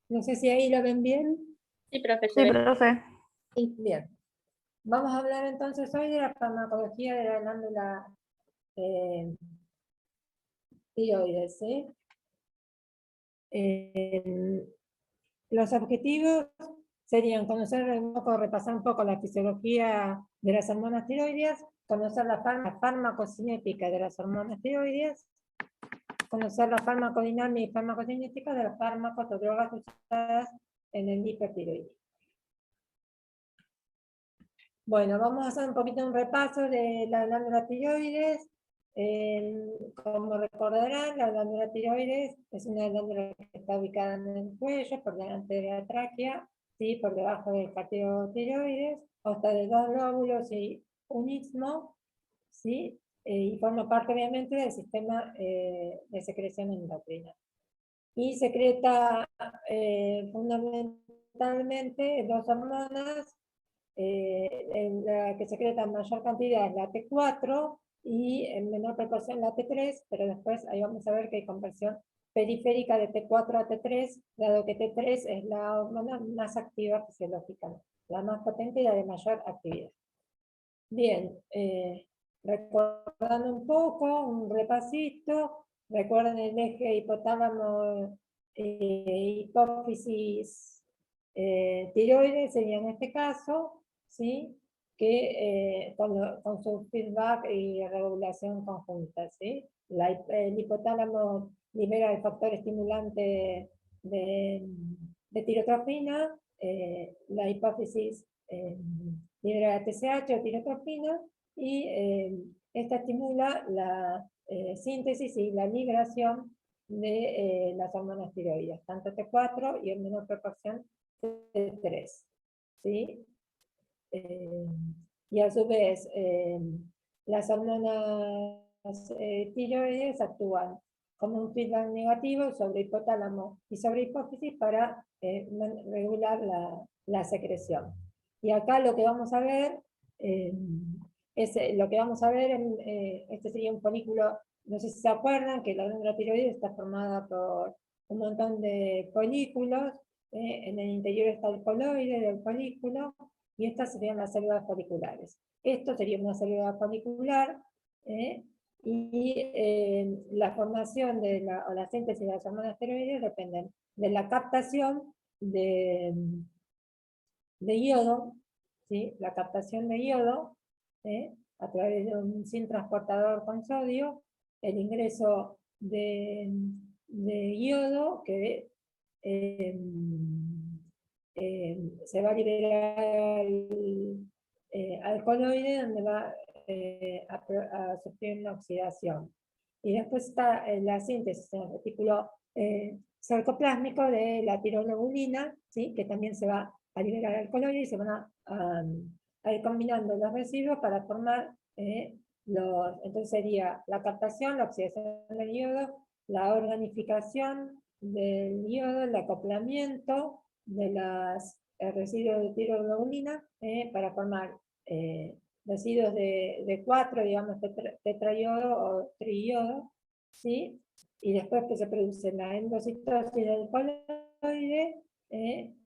No sé si ahí lo ven bien. Sí, profe, se Sí, ve. profe. Sí, bien. Vamos a hablar entonces hoy de la farmacología de la glándula tiroides, ¿sí? Los objetivos serían conocer un poco, repasar un poco la fisiología de las hormonas tiroides, conocer la farmacocinética de las hormonas tiroides, conocer la farmacodinámica y farmacocinética de los fármacos o drogas usadas en el hipertiroidismo. Bueno, vamos a hacer un poquito un repaso de la glándula tiroides. Como recordarán, la glándula tiroides es una glándula que está ubicada en el cuello, por delante de la tráquea, ¿sí? Por debajo del cartílago tiroides, consta de 2 lóbulos y un istmo, ¿sí? Y forma parte obviamente del sistema de secreción endocrina. Y secreta fundamentalmente 2 hormonas. En la que secreta en mayor cantidad es la T4 y en menor proporción la T3, pero después ahí vamos a ver que hay conversión periférica de T4 a T3, dado que T3 es la hormona más activa fisiológicamente, la más potente y la de mayor actividad. Bien, recordando un poco, un repasito, recuerden el eje hipotálamo, hipófisis, tiroides sería en este caso, ¿sí? Que con su feedback y regulación conjunta, ¿sí? El hipotálamo libera el factor estimulante de tirotropina, la hipófisis libera la TSH o tirotropina, y esta estimula la síntesis y la liberación de las hormonas tiroides, tanto T4 y en menor proporción T3. ¿Sí? Y a su vez, las hormonas tiroides actúan como un feedback negativo sobre hipotálamo y sobre hipófisis para regular la secreción. Y acá lo que vamos a ver este sería un folículo, no sé si se acuerdan que la glándula tiroides está formada por un montón de folículos, en el interior está el coloide del folículo, y estas serían las células foliculares. Esto sería una célula folicular, y la formación o la síntesis de las hormonas tiroides dependen de la captación de yodo, ¿sí? La captación de yodo a través de un zinc transportador con sodio, el ingreso de yodo que se va a liberar al coloide, donde va a sufrir una oxidación. Y después está la síntesis en el retículo sarcoplásmico de la tiroglobulina, ¿sí? Que también se va a liberar al coloide y se van a ir combinando los residuos para formar entonces sería la captación, la oxidación del yodo, la organificación del yodo, el acoplamiento de los residuos de tiroglobulina para formar residuos de 4, digamos, tetrayodo o triyodo, ¿sí? Y después que se produce la endocitosis del coloide,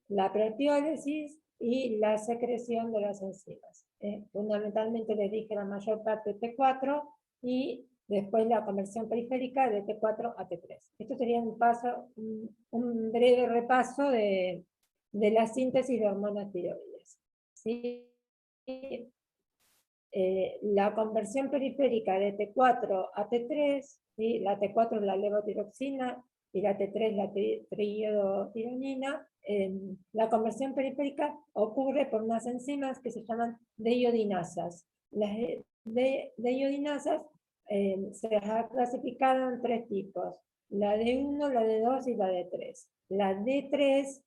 la proteólisis y la secreción de las enzimas. Fundamentalmente les dije la mayor parte de T4 y después la conversión periférica de T4 a T3. Esto sería un breve repaso de la síntesis de hormonas tiroides. ¿Sí? La conversión periférica de T4 a T3, ¿sí? La T4 es la levotiroxina y la T3 la triiodotironina. La conversión periférica ocurre por unas enzimas que se llaman deiodinasas. Las deiodinasas se las ha clasificado en 3 tipos: la D1, la D2 y la D3. La D3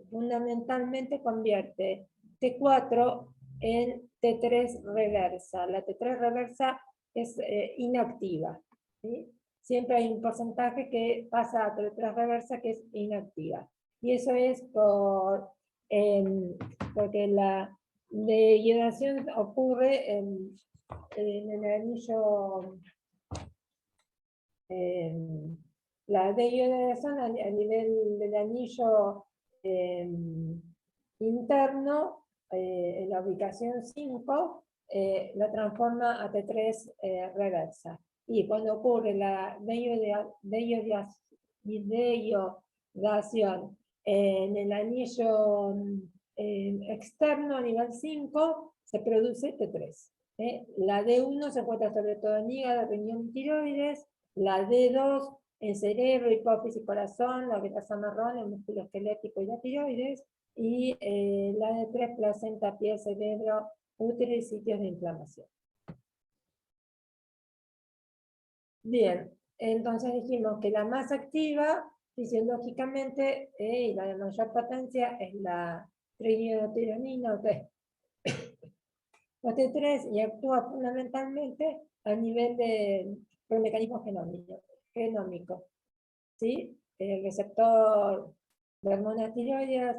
fundamentalmente convierte T4 en T3 reversa. La T3 reversa es inactiva, ¿sí? Siempre hay un porcentaje que pasa a T3 reversa que es inactiva. Y eso es porque la deiodación ocurre en el anillo, la deiodación a nivel del anillo interno, en la ubicación 5, la transforma a T3 reversa. Y cuando ocurre la deiodación en el anillo externo a nivel 5, se produce T3. La D1 se encuentra sobre todo en hígado, riñón y tiroides. La D2 en cerebro, hipófisis, corazón, la beta marrón, el músculo esquelético y la tiroides. Y la D3 placenta, piel, cerebro, útero y sitios de inflamación. Bien, entonces dijimos que la más activa fisiológicamente y la de mayor potencia es la trinidotironina o T3 y actúa fundamentalmente a nivel por mecanismo genómico, ¿sí? El receptor de hormonas tiroides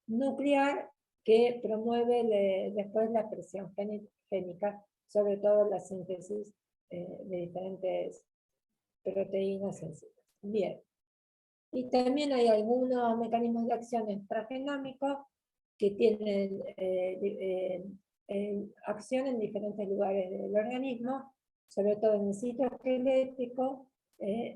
nuclear que promueve después la expresión génica, sobre todo la síntesis de diferentes proteínas sensibles. Bien. Y también hay algunos mecanismos de acción extragenómicos que tienen acción en diferentes lugares del organismo, sobre todo en el citoesquelético,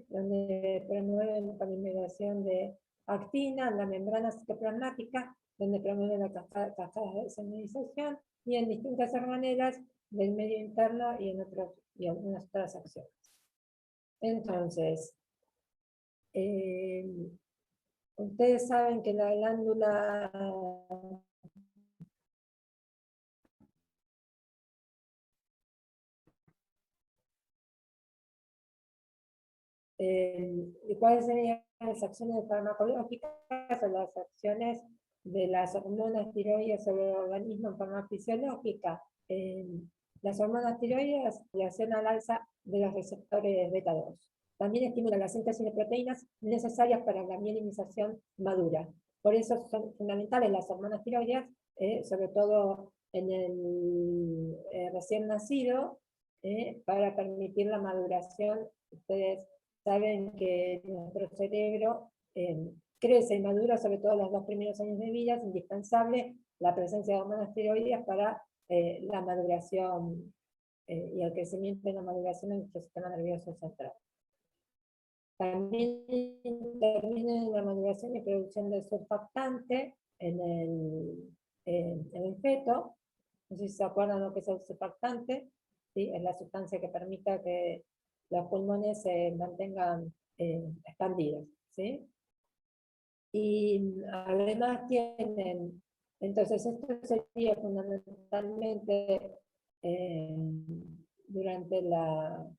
donde promueven la polimerización de actina, la membrana citoplasmática, donde promueven la cascada de seminización, y en distintas organelas del medio interno y en algunas otras acciones. Entonces, ustedes saben que la glándula ¿cuáles serían las acciones farmacológicas o las acciones de las hormonas tiroides sobre el organismo en forma fisiológica? Las hormonas tiroides reaccionan al alza de los receptores beta 2. También estimulan la síntesis de proteínas necesarias para la mielinización madura. Por eso son fundamentales las hormonas tiroides, sobre todo en el recién nacido, para permitir la maduración. Ustedes saben que nuestro cerebro crece y madura, sobre todo en los 2 primeros años de vida. Es indispensable la presencia de hormonas tiroides para la maduración y el crecimiento y la maduración en nuestro sistema nervioso central. También interviene en la maduración y producción de surfactante en el feto. No sé si se acuerdan lo que es el surfactante, ¿sí? Es la sustancia que permite que los pulmones se mantengan expandidos, ¿sí? Y además tienen, entonces esto sería fundamentalmente durante la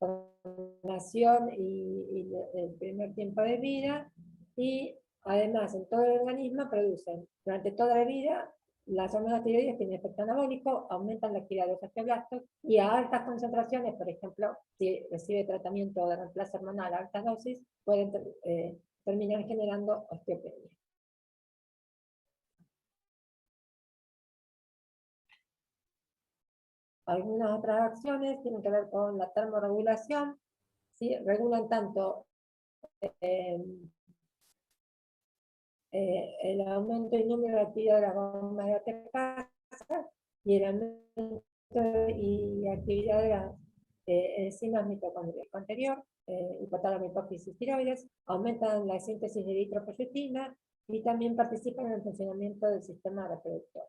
formación y el primer tiempo de vida, y además en todo el organismo producen durante toda la vida. Las hormonas tiroides tienen efecto anabólico, aumentan la actividad de los osteoblastos y a altas concentraciones, por ejemplo, si recibe tratamiento de reemplazo hormonal a altas dosis, pueden terminar generando osteopenia. Algunas otras acciones tienen que ver con la termorregulación, ¿sí? Regulan tanto el aumento del número de actividad de las bombas de ATP y el aumento y actividad de las enzimas mitocondriales. Anterior, hipotálamo, hipófisis, tiroides, aumentan la síntesis de eritropoyetina y también participan en el funcionamiento del sistema reproductor.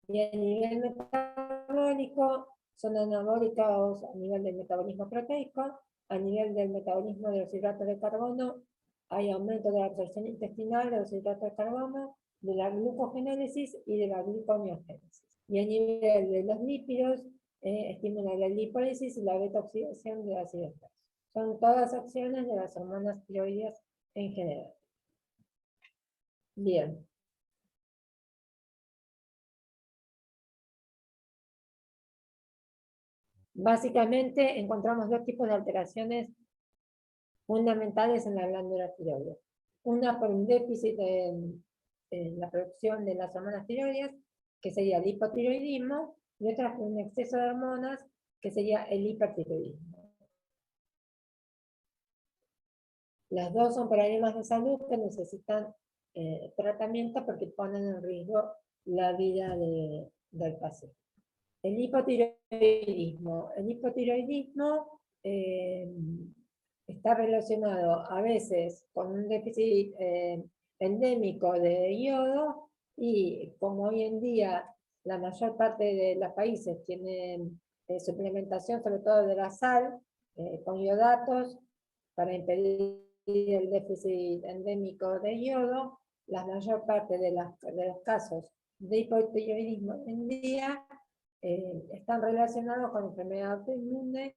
Y a nivel metabólico, son anabólicos a nivel del metabolismo proteico, a nivel del metabolismo de los hidratos de carbono, hay aumento de la absorción intestinal de los hidratos de carbono, de la glucogenólisis y de la gluconeogénesis. Y a nivel de los lípidos, estimula la lipólisis y la beta-oxidación de ácidos grasos. Son todas acciones de las hormonas tiroides en general. Bien. Básicamente encontramos dos tipos de alteraciones fundamentales en la glándula tiroides. Una por un déficit en la producción de las hormonas tiroides, que sería el hipotiroidismo, y otra por un exceso de hormonas, que sería el hipertiroidismo. Las dos son problemas de salud que necesitan tratamiento porque ponen en riesgo la vida del paciente. El hipotiroidismo. El hipotiroidismo está relacionado a veces con un déficit endémico de yodo, y como hoy en día la mayor parte de los países tienen suplementación, sobre todo de la sal, con yodatos, para impedir el déficit endémico de yodo, la mayor parte de los casos de hipotiroidismo hoy en día están relacionados con enfermedad autoinmune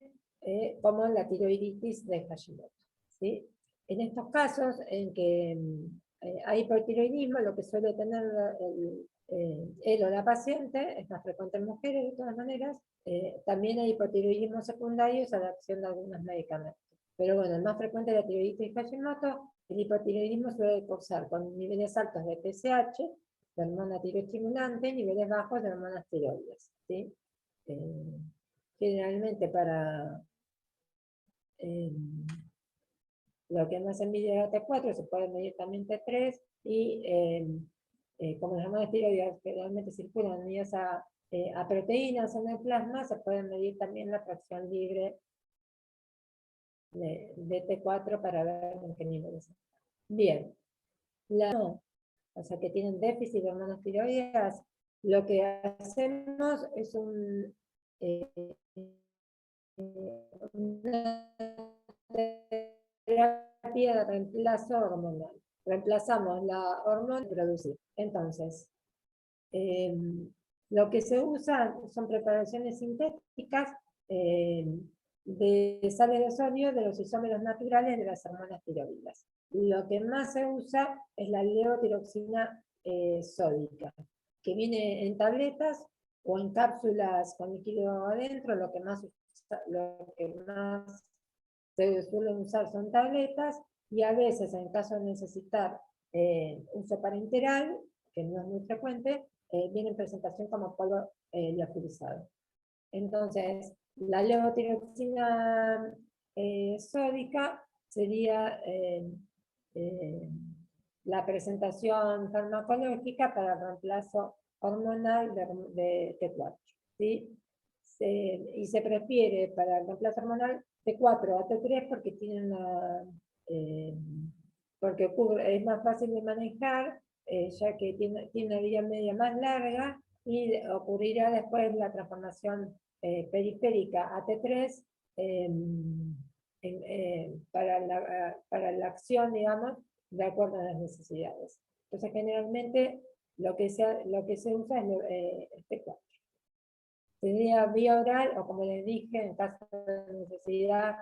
como la tiroiditis de Hashimoto, ¿sí? En estos casos en que hay hipotiroidismo, lo que suele tener él o la paciente, es más frecuente en mujeres de todas maneras, también hay hipotiroidismo secundario a la acción de algunos medicamentos. Pero bueno, el más frecuente es la tiroiditis de Hashimoto. El hipotiroidismo suele causar con niveles altos de TSH, de hormona tiroestimulante, niveles bajos de hormonas tiroides, ¿sí? Generalmente para lo que más se mide es T4, se puede medir también T3, y como las hormonas tiroides generalmente circulan unidas a proteínas en el plasma, se puede medir también la fracción libre de T4 para ver en qué niveles. Bien, o sea que tienen déficit de hormonas tiroides, lo que hacemos es una terapia de reemplazo hormonal. Reemplazamos la hormona y producir. Entonces, lo que se usa son preparaciones sintéticas de sales de sodio de los isómeros naturales de las hormonas tiroides. Lo que más se usa es la levotiroxina sódica, que viene en tabletas o en cápsulas con líquido adentro. Lo que más se suelen usar son tabletas, y a veces en caso de necesitar uso parenteral, que no es muy frecuente, viene en presentación como polvo liofilizado. Entonces, la levotiroxina sódica sería la presentación farmacológica para el reemplazo hormonal de T4, ¿sí? Y se prefiere para el reemplazo hormonal T4 a T3 porque tiene porque es más fácil de manejar, ya que tiene una vida media más larga, y ocurrirá después la transformación periférica a T3 para la acción, digamos, de acuerdo a las necesidades. Entonces, generalmente, lo que se usa es T4. Sería vía oral, o como les dije, en caso de necesidad,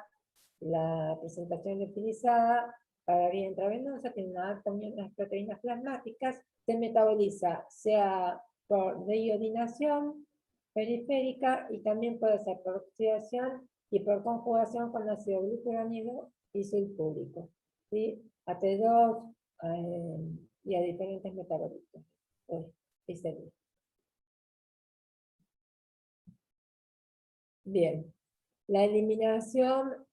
la presentación utilizada para vía intravenosa, tiene una alta unión de las proteínas plasmáticas, se metaboliza sea por deiodinación periférica, y también puede ser por oxidación y por conjugación con ácido glucurónico y sulfúrico, ¿sí? A T2 y a diferentes metabolitos. Bien, la eliminación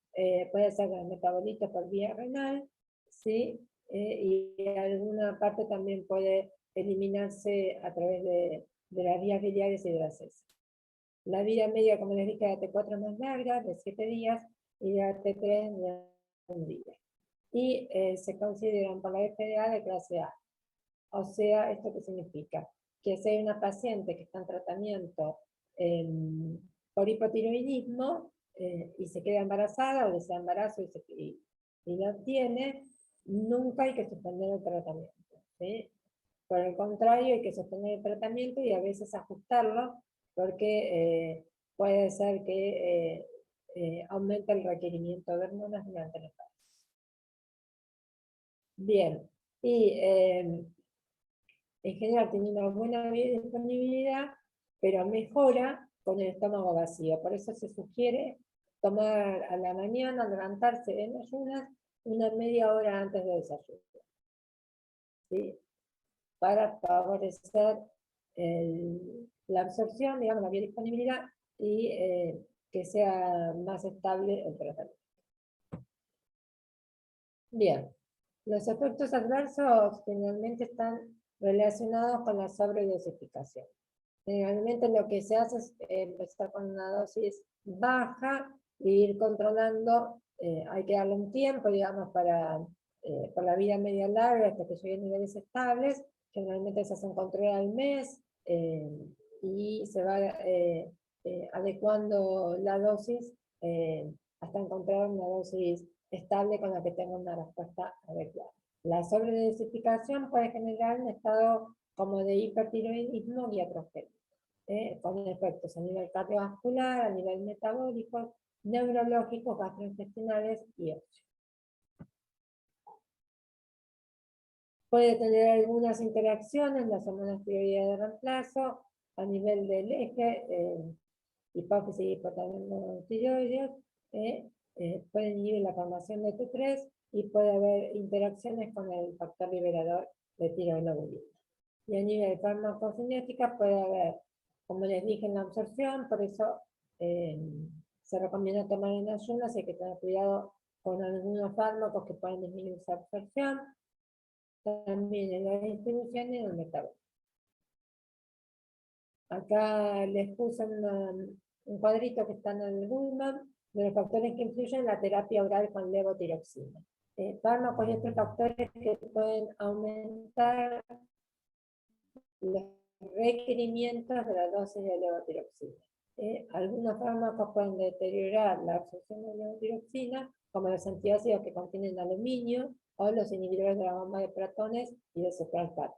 puede ser del metabolito por vía renal, ¿sí? Y alguna parte también puede eliminarse a través de las vías biliares y de las heces. La vida media, como les dije, de T4 más larga, de 7 días, y de T3 de 1 día. Y se consideran por la FDA de clase A. O sea, ¿esto qué significa? Que si hay una paciente que está en tratamiento por hipotiroidismo y se queda embarazada, o desea embarazo y lo tiene, nunca hay que suspender el tratamiento, ¿sí? Por el contrario, hay que sostener el tratamiento y a veces ajustarlo, porque puede ser que aumente el requerimiento de hormonas durante el embarazo. Bien, y en general tiene una buena disponibilidad, pero mejora con el estómago vacío. Por eso se sugiere tomar a la mañana, levantarse en ayunas, una media hora antes del desayuno, ¿sí? Para favorecer la absorción, digamos, la biodisponibilidad y que sea más estable el tratamiento. Bien, los efectos adversos generalmente están relacionados con la sobredosificación. Generalmente lo que se hace es empezar con una dosis baja e ir controlando, hay que darle un tiempo, digamos, por la vida media larga hasta que llegue a niveles estables. Generalmente se hace un control al mes y se va adecuando la dosis hasta encontrar una dosis estable con la que tenga una respuesta adecuada. La sobredosificación puede generar un estado como de hipertiroidismo y atrofia, con efectos a nivel cardiovascular, a nivel metabólico, neurológicos, gastrointestinales y óseos. Puede tener algunas interacciones, las hormonas tiroideas de reemplazo, a nivel del eje, hipófisis y hipotálamo tiroides, pueden inhibir la formación de T3 y puede haber interacciones con el factor liberador de tiroglobulina. Y a nivel farmacocinética puede haber, como les dije, en la absorción, por eso se recomienda tomar en ayunas, hay que tener cuidado con algunos fármacos que pueden disminuir su absorción, también en la distribución y en el metabolismo. Acá les puse un cuadrito que está en el Goodman de los factores que influyen en la terapia oral con levotiroxina. Fármacos y otros factores que pueden aumentar los requerimientos de la dosis de levotiroxina. Algunos fármacos pueden deteriorar la absorción de levotiroxina, como los antiácidos que contienen aluminio, o los inhibidores de la bomba de protones y el sucralfato.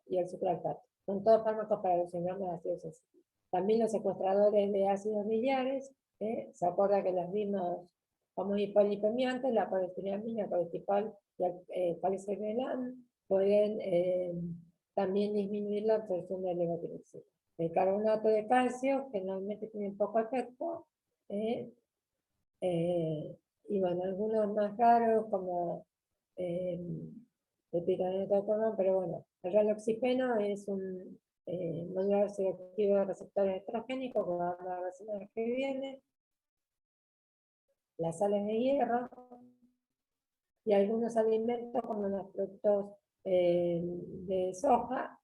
Son todos fármacos para los síndromes de ácido sensible. También los secuestradores de ácidos biliares, se acuerda que los vimos como hipolipemiantes, la polistiriamina, el colestipol y el policerelan, pueden también disminuir la absorción de levotiroxina. El carbonato de calcio generalmente tiene poco efecto, y bueno, algunos más raros como el piconato de carbón, pero bueno, el raloxifeno es un modulador selectivo de receptores estrogénicos, como vamos a ver la semana que viene, las sales de hierro, y algunos alimentos como los productos de soja,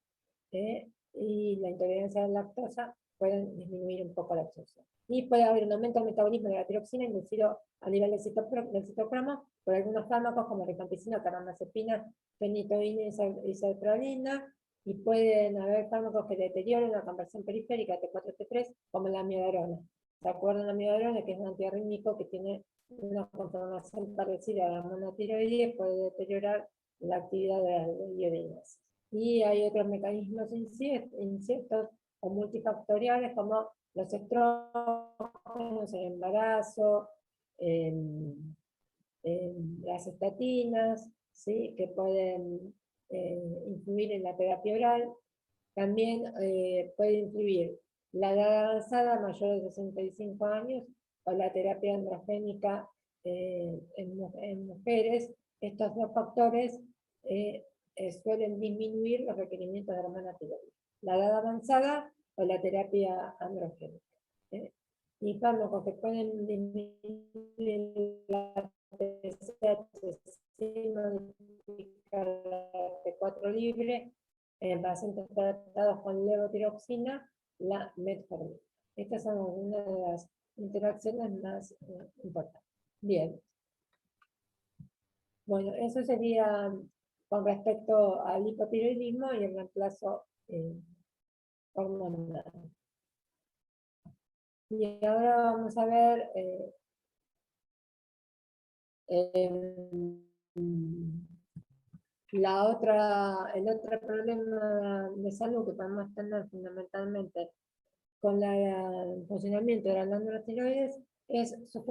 y la intolerancia a la lactosa pueden disminuir un poco la absorción. Y puede haber un aumento del metabolismo de la tiroxina inducido a nivel del citocromo por algunos fármacos como rifampicina, carbamazepina, fenitoína y isoprolina, y pueden haber fármacos que deterioren la conversión periférica T4-T3, como la amiodarona. ¿Se acuerdan la amiodarona, que es un antiarrítmico que tiene una conformación parecida a la monotiroidea, puede deteriorar la actividad de la iodinasa? Y hay otros mecanismos inciertos o multifactoriales como los estrógenos, el embarazo, las estatinas, ¿sí? Que pueden influir en la terapia oral. También puede influir la edad avanzada, mayor de 65 años, o la terapia androgénica en mujeres. Estos dos factores suelen disminuir los requerimientos de hormona tiroides. La edad avanzada o la terapia androgénica. Y fármacos que pueden disminuir la TSH sin modificar la T4 libre en pacientes tratados con levotiroxina, la metformina. Estas son algunas de las interacciones más importantes. Bien. Bueno, eso sería con respecto al hipotiroidismo y el reemplazo hormonal. Y ahora vamos a ver el otro problema de salud que podemos tener fundamentalmente con el funcionamiento de la glándula tiroides es su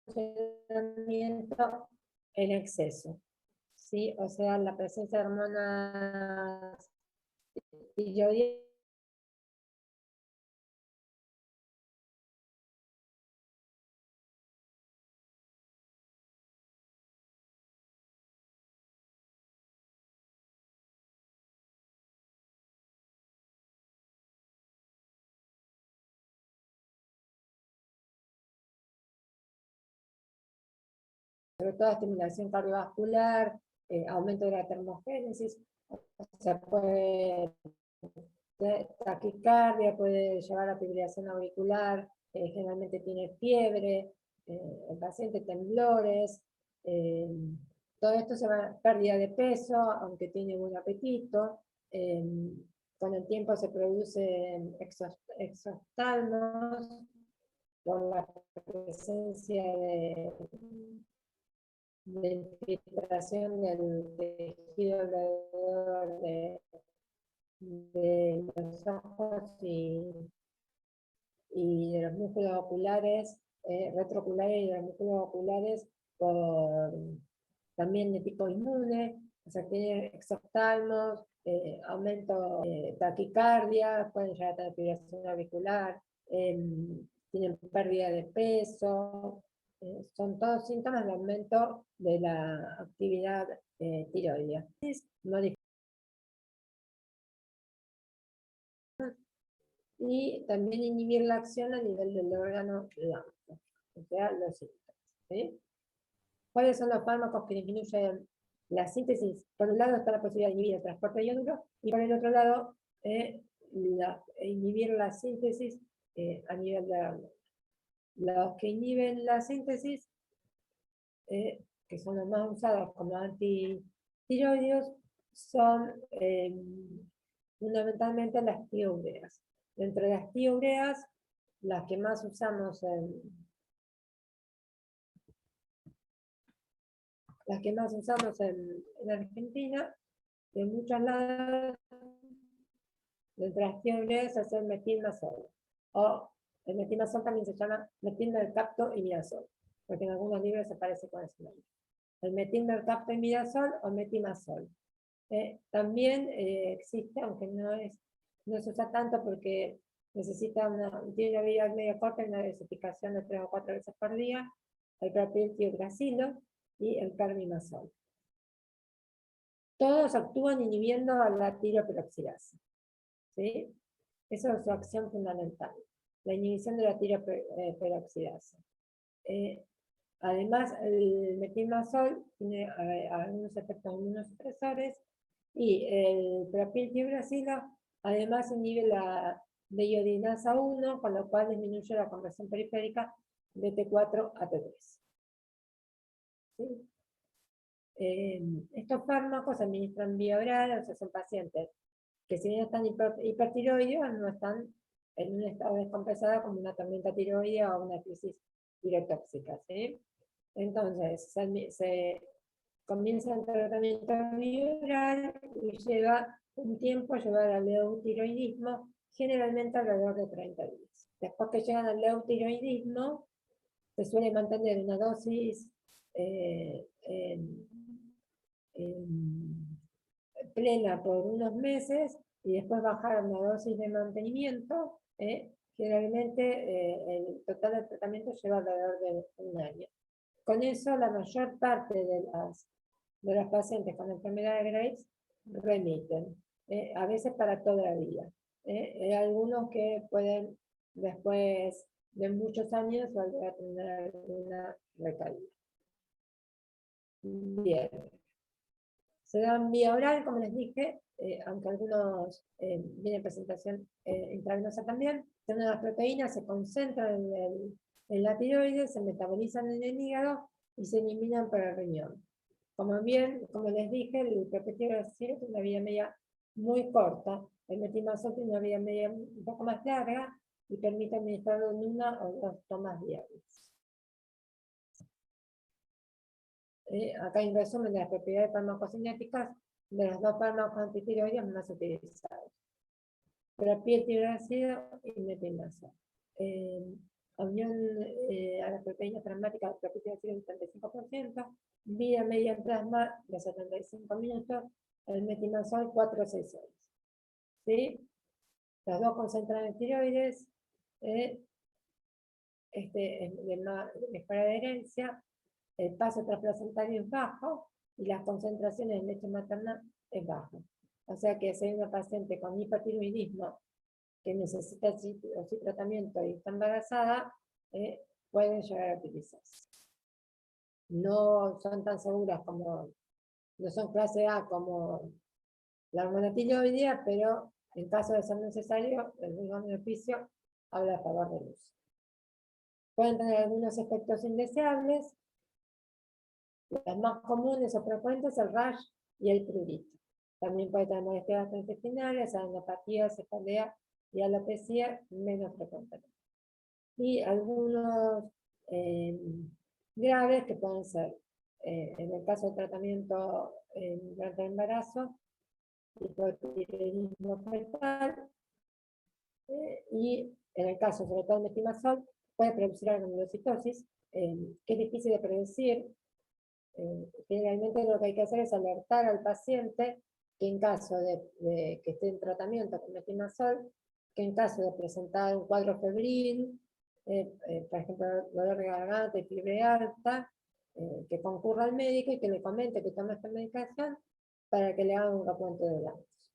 funcionamiento en exceso, ¿sí? O sea, la presencia de hormonas tiroides sobre todo estimulación cardiovascular, aumento de la termogénesis, se puede taquicardia, puede llevar a fibrilación auricular, generalmente tiene fiebre, el paciente temblores, todo esto se va a pérdida de peso, aunque tiene buen apetito, con el tiempo se producen exoftalmos por la presencia de infiltración del tejido alrededor de los ojos y de los músculos oculares, retrooculares y de los músculos oculares, también de tipo inmune, o sea, tiene exoftalmos, aumento de taquicardia, pueden llegar a tener fibrilación auricular, tienen pérdida de peso, son todos síntomas de aumento de la actividad tiroidea. Y también inhibir la acción a nivel del órgano blanco, o sea, los síntomas. ¿Sí? ¿Cuáles son los fármacos que disminuyen la síntesis? Por un lado está la posibilidad de inhibir el transporte de iodo y por el otro lado inhibir la síntesis a nivel de la glándula. Los que inhiben la síntesis, que son los más usados como antitiroideos, son fundamentalmente las tioureas. Entre las tioureas, las que más usamos en Argentina, en muchos lados, entre las tioureas es el metilmazol. O el metilmazol también se llama metilmercapto imidazol, porque en algunos libros aparece con ese nombre. El metilmercapto imidazol o metimazol. También existe, aunque no se usa tanto porque necesita tiene una vida media corta y una dosificación de 3 o 4 veces por día, el propiltiogracilo y el carbimazol. Todos actúan inhibiendo a la tiroperoxidasa. ¿Sí? Esa es su acción fundamental, la inhibición de la tiroperoxidasa. Además, el metilmazol tiene algunos efectos inmunosupresores y el propiltiogracilo además inhibe la deiodinasa 1, con lo cual disminuye la conversión periférica de T4 a T3. ¿Sí? Estos fármacos se administran vía oral, o sea, son pacientes que si bien están hipertiroideos, no están en un estado descompensado como una tormenta tiroidea o una crisis tirotóxica. ¿Sí? Entonces, se comienza el tratamiento bioral y lleva un tiempo llevar al eutiroidismo, generalmente alrededor de 30 días. Después que llegan al eutiroidismo, se suele mantener una dosis plena por unos meses y después bajar a una dosis de mantenimiento. Generalmente el total del tratamiento lleva alrededor de un año. Con eso, la mayor parte de los pacientes con enfermedad de Graves remiten, a veces para toda la vida. Hay algunos que pueden, después de muchos años, volver a tener alguna recaída. Bien. Se dan vía oral, como les dije, aunque algunos vienen presentación intravenosa también. Son las proteínas, se concentran en la tiroides, se metabolizan en el hígado y se eliminan por el riñón. Como les dije, el propiltiogracilo tiene una vida media muy corta, el metilmazol tiene una vida media un poco más larga y permite administrarlo en una o dos tomas diarias. Acá hay un resumen de las propiedades farmacocinéticas de los dos fármacos antitiroideos más utilizados: propiltiogracilo y metilmazol. Unión a la proteína plasmática de propiltiogracilo del 35%, vida media en plasma de 75 minutos, el metilmazol 4 a 6 horas. ¿Sí? Los dos concentran en tiroides, de mejora de herencia, el paso transplacentario es bajo y las concentraciones de leche materna es bajo. O sea que si hay una paciente con hipertiroidismo que necesita tratamiento y está embarazada, pueden llegar a utilizarse. no son tan seguras como, no son clase A como la hormona tiroidea, pero en caso de ser necesario, el riesgo de oficio habla a favor del uso. Pueden tener algunos efectos indeseables. Los más comunes o frecuentes el rash y el prurito. También puede tener molestias gastrointestinales, adenopatía, cefalea y alopecia menos frecuentemente. Y algunos graves que pueden ser, en el caso de tratamiento durante el embarazo, hipotiroidismo fetal, y en el caso sobre todo del metimazol, puede producir granulocitosis, que es difícil de predecir. Generalmente lo que hay que hacer es alertar al paciente que en caso de que esté en tratamiento con metimazol, que en caso de presentar un cuadro febril, por ejemplo, dolor de garganta y fiebre alta, que concurra al médico y que le comente que tome esta medicación para que le haga un recuento de blancos.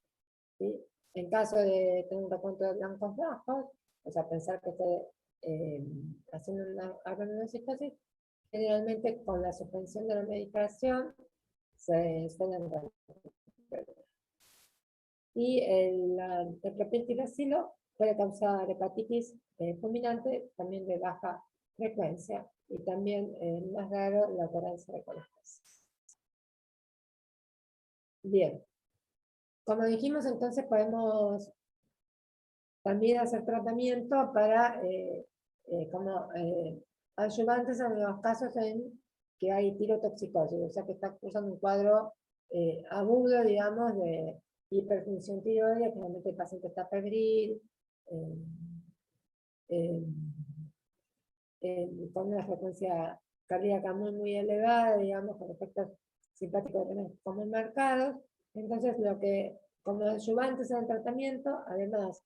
¿Sí? En caso de tener un recuento de blancos bajos, o sea, pensar que esté haciendo una granulocitosis, generalmente con la suspensión de la medicación se suelen recuperar. Y el propiltiracilo puede causar hepatitis fulminante, también de baja frecuencia, y también, más raro, la ocurrencia de colestesis. Bien, como dijimos, entonces podemos también hacer tratamiento para, como ayudantes en los casos en que hay tirotoxicosis, o sea que está cursando un cuadro agudo, digamos, de hiperfunción tiroidea, generalmente el paciente está febril, con una frecuencia cardíaca muy elevada, digamos, con efectos simpáticos como marcados. Entonces, lo que, como ayudantes en el tratamiento, además,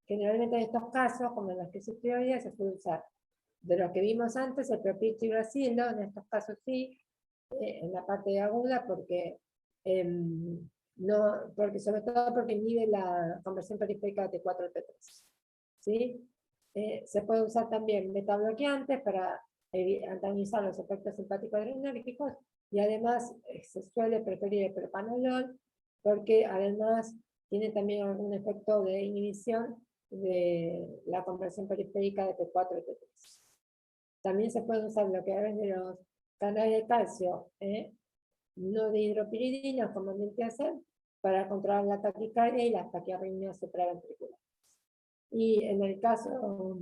generalmente en estos casos, como en las crisis tiroideas, se suele usar de lo que vimos antes, el propiltiuracilo, en estos casos sí, en la parte aguda, porque, no, porque sobre todo porque inhibe la conversión periférica de T4 a T3. ¿Sí? Se puede usar también metabloqueantes para antagonizar los efectos simpáticos adrenérgicos, y además se suele preferir el propanolol, porque además tiene también algún efecto de inhibición de la conversión periférica de T4 a T3. También se pueden usar bloqueadores de los canales de calcio, no de hidropiridina, como hacer, para controlar la taquicardia y las taquiarritmias supraventriculares. Y en el caso,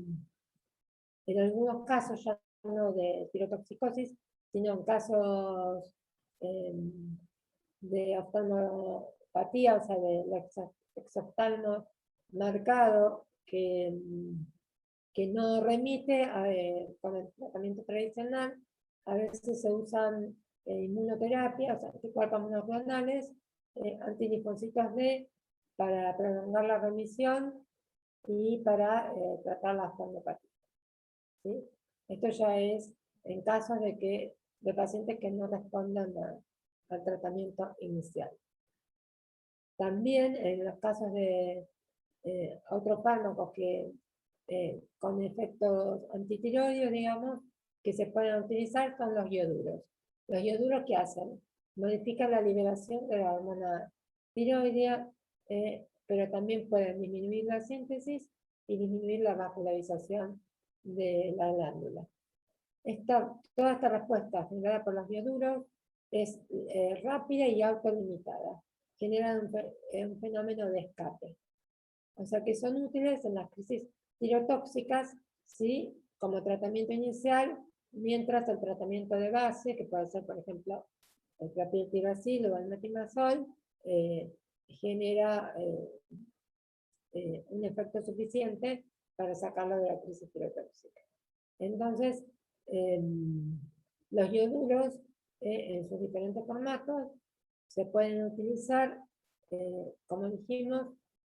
en algunos casos ya no de tirotoxicosis, sino en casos de oftalmopatía, o sea, de exoftalmo marcado, que no remite con el tratamiento tradicional. A veces se usan inmunoterapias, anticuerpos monoclonales, antilinfocitos B, para prolongar la remisión y para tratar la oftalmopatía. ¿Sí? Esto ya es en casos de pacientes que no respondan al tratamiento inicial. También en los casos de otros fármacos que con efectos antitiroideos, digamos, que se pueden utilizar son los ioduros. Los ioduros, ¿qué hacen? Modifican la liberación de la hormona tiroidea, pero también pueden disminuir la síntesis y disminuir la vascularización de la glándula. Toda esta respuesta generada por los ioduros es rápida y autolimitada. Genera un fenómeno de escape. O sea que son útiles en las crisis tirotóxicas, ¿sí? Como tratamiento inicial, mientras el tratamiento de base, que puede ser, por ejemplo, el propiltiuracilo o el metimazol, genera un efecto suficiente para sacarlo de la crisis tirotóxica. Entonces, los ioduros, en sus diferentes formatos, se pueden utilizar, como dijimos,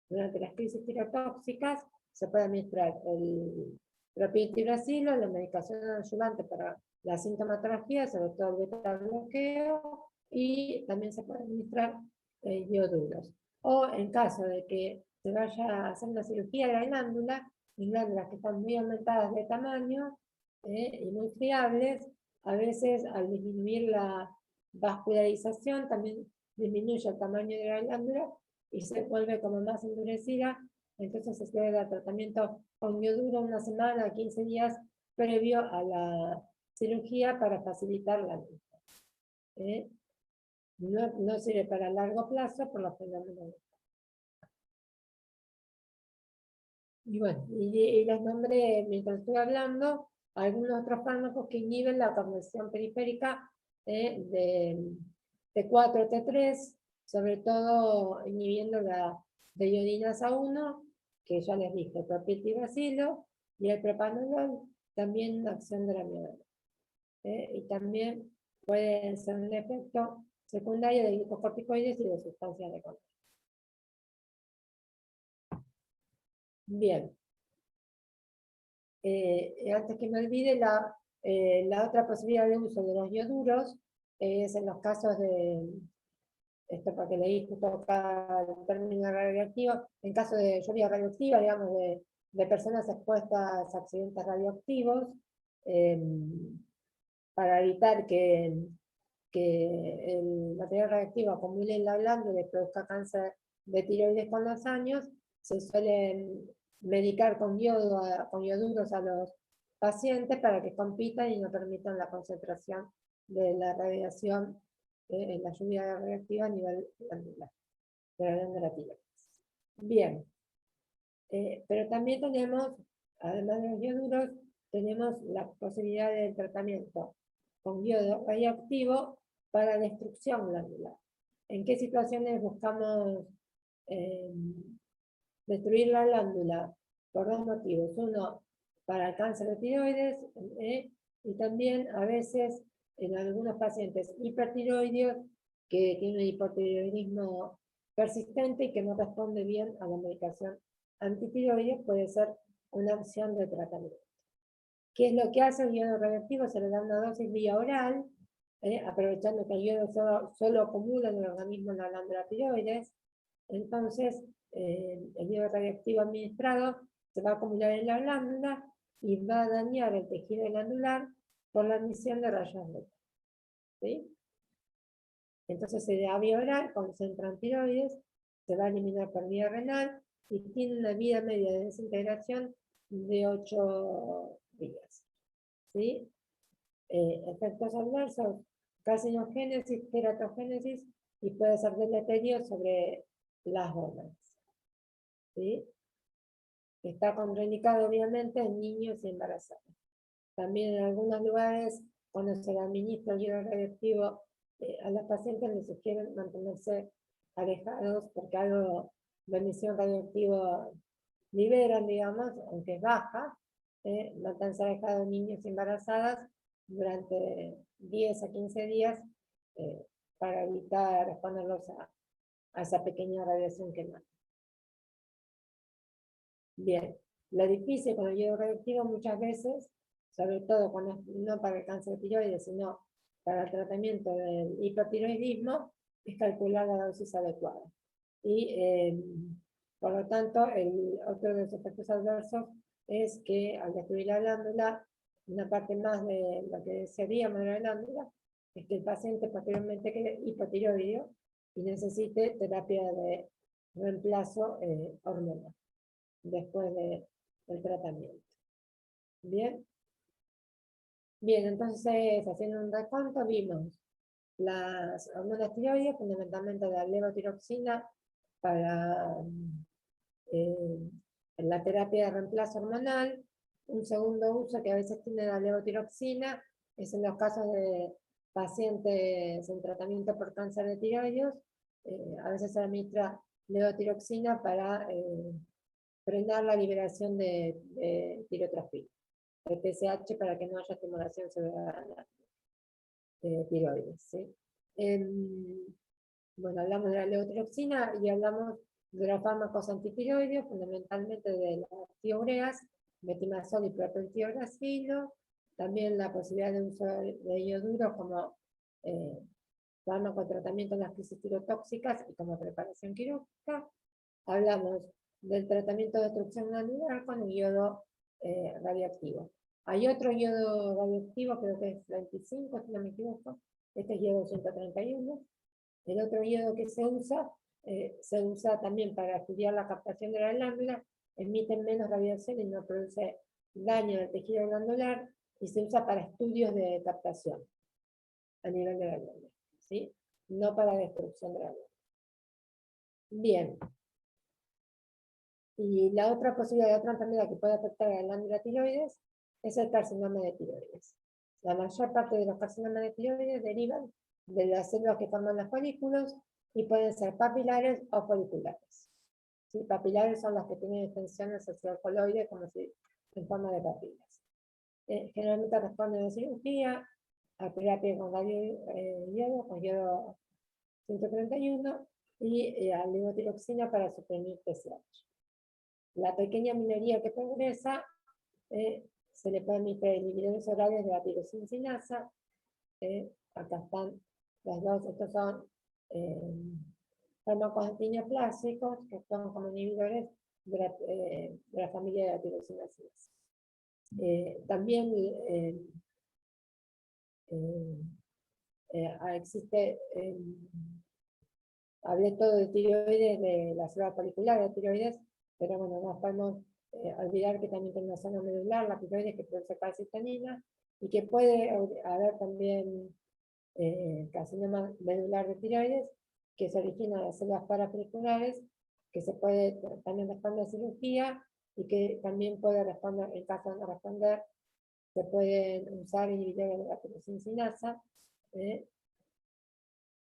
durante las crisis tirotóxicas. Se puede administrar el propiltiuracilo, la medicación ayudante para la sintomatología, sobre todo el beta bloqueo, y también se puede administrar ioduros. O en caso de que se vaya a hacer una cirugía de la glándula, glándulas que están muy aumentadas de tamaño y muy friables, A veces, al disminuir la vascularización, también disminuye el tamaño de la glándula y se vuelve como más endurecida. Entonces se debe dar tratamiento con yoduro 1 semana, 15 días previo a la cirugía para facilitar la misma. No sirve para largo plazo por los fenómenos. Y bueno, y les nombré, mientras estoy hablando, algunos otros fármacos que inhiben la conversión periférica de T4, T3, sobre todo inhibiendo la de iodinasa 1, que ya les dije, propiltiazilo, y el propanolol, también acción de la miodarona. Y también puede ser un efecto secundario de glicocorticoides y de sustancias de control. Bien. Antes que me olvide, la otra posibilidad de uso de los ioduros es en los casos de, esto porque leí justo acá el término radioactivo, en caso de lluvia radioactiva, digamos, de personas expuestas a accidentes radioactivos, para evitar que el material radioactivo acumule en la glándula y produzca cáncer de tiroides con los años, se suelen medicar con ioduros a los pacientes para que compitan y no permitan la concentración de la radiación en la lluvia radioactiva a nivel glandular, de la glándula tiroides. Bien, pero también tenemos, además de los ioduros, tenemos la posibilidad del tratamiento con yodo radioactivo para destrucción glandular. ¿En qué situaciones buscamos destruir la glándula? Por dos motivos. Uno, para el cáncer de tiroides, y también a veces en algunos pacientes hipertiroideos que tienen un hipotiroidismo persistente y que no responde bien a la medicación antitiroides, puede ser una opción de tratamiento. ¿Qué es lo que hace el yodo radioactivo? Se le da una dosis vía oral, aprovechando que el yodo solo acumula en el organismo en la glándula tiroides. Entonces, el yodo radioactivo administrado se va a acumular en la glándula y va a dañar el tejido glandular por la emisión de rayos beta. ¿Sí? Entonces se da vía oral, concentra en tiroides, se va a eliminar por vía renal y tiene una vida media de desintegración de 8 días. ¿Sí? Efectos adversos, carcinogénesis, teratogénesis y puede ser deleterio sobre las hormonas. ¿Sí? Está contraindicado obviamente en niños y embarazadas. También en algunos lugares, cuando se le administra el yodo radioactivo a los pacientes, les sugieren mantenerse alejados porque algo de emisión radioactiva liberan, digamos, aunque es baja, mantenerse alejados de niños y embarazadas durante 10 a 15 días para evitar exponerlos a esa pequeña radiación que mata. Bien, lo difícil con el yodo radioactivo muchas veces, sobre todo cuando no para el cáncer de tiroides, sino para el tratamiento del hipotiroidismo, es calcular la dosis adecuada. Y por lo tanto, otro de los efectos adversos es que al destruir la glándula, una parte más de lo que desearíamos de la glándula, es que el paciente posteriormente quede hipotiroideo y necesite terapia de reemplazo hormonal después del tratamiento. Bien. Bien, entonces, haciendo un recuento, vimos las hormonas tiroides, fundamentalmente la levotiroxina para la terapia de reemplazo hormonal. Un segundo uso que a veces tiene la levotiroxina es en los casos de pacientes en tratamiento por cáncer de tiroides. A veces se administra levotiroxina para frenar la liberación de tirotrofina, el TSH, para que no haya estimulación sobre la tiroides. ¿Sí? Bueno, hablamos de la levotiroxina y hablamos de los fármacos antitiroideos, fundamentalmente de las tioureas, metimazol y propiltiazilo, también la posibilidad de uso de ioduros como fármaco de tratamiento en las crisis tirotóxicas y como preparación quirúrgica. Hablamos del tratamiento de destrucción glandular con el yodo radioactivo. Hay otro iodo radioactivo, creo que es 25, si no me equivoco. Este es iodo 131. El otro iodo que se usa también para estudiar la captación de la glándula, emite menos radiación y no produce daño al tejido glandular, y se usa para estudios de captación a nivel de la glándula, ¿sí? No para destrucción de la glándula. Bien. Y la otra posibilidad de otra enfermedad que puede afectar a la glándula tiroides es el carcinoma de tiroides. La mayor parte de los carcinomas de tiroides derivan de las células que forman los folículos y pueden ser papilares o foliculares. ¿Sí? Papilares son las que tienen extensiones hacia el coloide como si en forma de papilas. Generalmente responden a cirugía, a terapia con radioiodo, con iodo 131 y a levotiroxina para suprimir TSH. La pequeña minoría que progresa se le puede emitir inhibidores orales de la tirosincinasa. Acá están las dos, estos son fármacos antineoplásicos que son como inhibidores de la familia de la tirosinasa. También existe, hablé todo de tiroides, de la célula folicular de tiroides, pero bueno, no podemos olvidar que también tiene una zona medular, la tiroides, que produce calcitonina, y que puede haber también carcinoma medular de tiroides, que se origina de las células parafoliculares, que se puede también responder a cirugía, y que también puede responder, en caso de no responder, se pueden usar inhibidores de la tirosincinasa,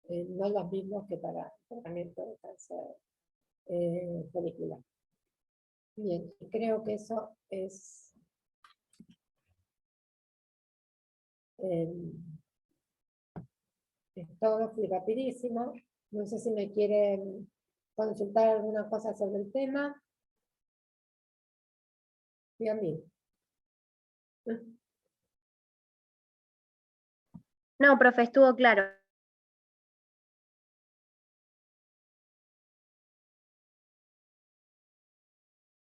no los mismos que para el tratamiento de cáncer folicular. Bien, creo que eso es todo, fui rapidísimo. No sé si me quieren consultar alguna cosa sobre el tema. Sí, a mí. No, profe, estuvo claro.